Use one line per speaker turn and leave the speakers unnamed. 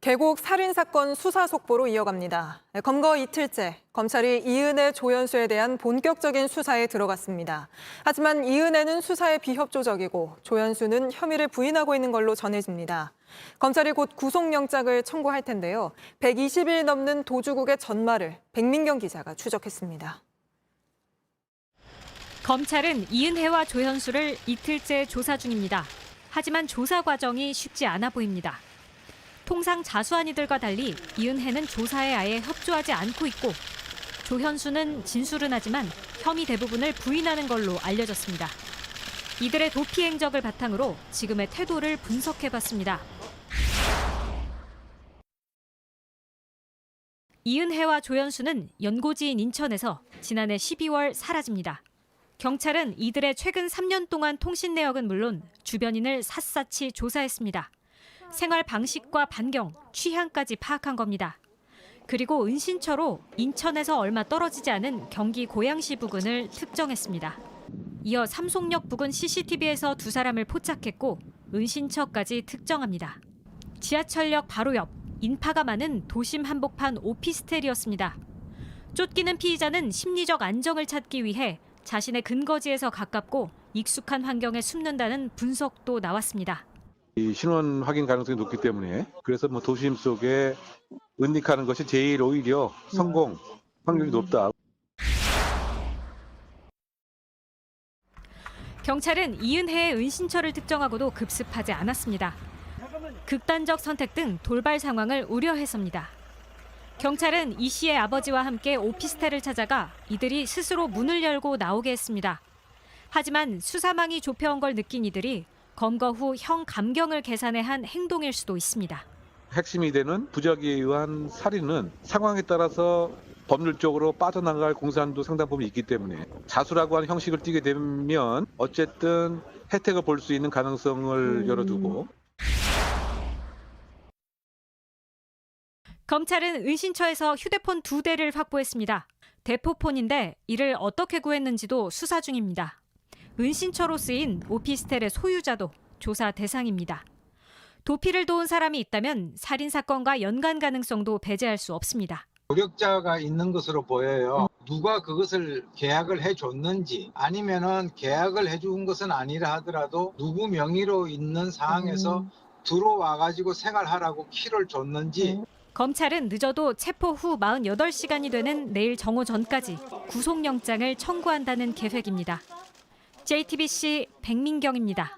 계곡 살인사건 수사 속보로 이어갑니다. 검거 이틀째, 검찰이 이은혜, 조현수에 대한 본격적인 수사에 들어갔습니다. 하지만 이은혜는 수사에 비협조적이고 조현수는 혐의를 부인하고 있는 걸로 전해집니다. 검찰이 곧 구속영장을 청구할 텐데요. 120일 넘는 도주국의 전말을 백민경 기자가 추적했습니다.
검찰은 이은혜와 조현수를 이틀째 조사 중입니다. 하지만 조사 과정이 쉽지 않아 보입니다. 통상 자수한 이들과 달리 이은혜는 조사에 아예 협조하지 않고 있고 조현수는 진술은 하지만 혐의 대부분을 부인하는 걸로 알려졌습니다. 이들의 도피 행적을 바탕으로 지금의 태도를 분석해봤습니다. 이은혜와 조현수는 연고지인 인천에서 지난해 12월 사라집니다. 경찰은 이들의 최근 3년 동안 통신 내역은 물론 주변인을 샅샅이 조사했습니다. 생활 방식과 반경, 취향까지 파악한 겁니다. 그리고 은신처로 인천에서 얼마 떨어지지 않은 경기 고양시 부근을 특정했습니다. 이어 삼송역 부근 CCTV에서 두 사람을 포착했고 은신처까지 특정합니다. 지하철역 바로 옆, 인파가 많은 도심 한복판 오피스텔이었습니다. 쫓기는 피의자는 심리적 안정을 찾기 위해 자신의 근거지에서 가깝고 익숙한 환경에 숨는다는 분석도 나왔습니다.
이 신원 확인 가능성이 높기 때문에 그래서 도심 속에 은닉하는 것이 제일 오히려 성공 확률이 높다.
경찰은 이은혜의 은신처를 특정하고도 급습하지 않았습니다. 극단적 선택 등 돌발 상황을 우려해서입니다. 경찰은 이 씨의 아버지와 함께 오피스텔을 찾아가 이들이 스스로 문을 열고 나오게 했습니다. 하지만 수사망이 좁혀온 걸 느낀 이들이 검거 후 형 감경을 계산해 한 행동일 수도 있습니다.
핵심이 되는 부작위에 의한 살인은 상황에 따라서 법률적으로 빠져나갈 공산도 상당 부분 있기 때문에 자수라고 하는 형식을 띠게 되면 어쨌든 혜택을 볼 수 있는 가능성을 열어두고
검찰은 은신처에서 휴대폰 2대를 확보했습니다. 대포폰인데 이를 어떻게 구했는지도 수사 중입니다. 은신처로 쓰인 오피스텔의 소유자도 조사 대상입니다. 도피를 도운 사람이 있다면 살인사건과 연관 가능성도 배제할 수 없습니다.
조력자가 있는 것으로 보여요. 누가 그것을 계약을 해줬는지 아니면은 계약을 해준 것은 아니라 하더라도 누구 명의로 있는 상황에서 들어와가지고 생활하라고 키를 줬는지.
검찰은 늦어도 체포 후 48시간이 되는 내일 정오 전까지 구속영장을 청구한다는 계획입니다. JTBC 백민경입니다.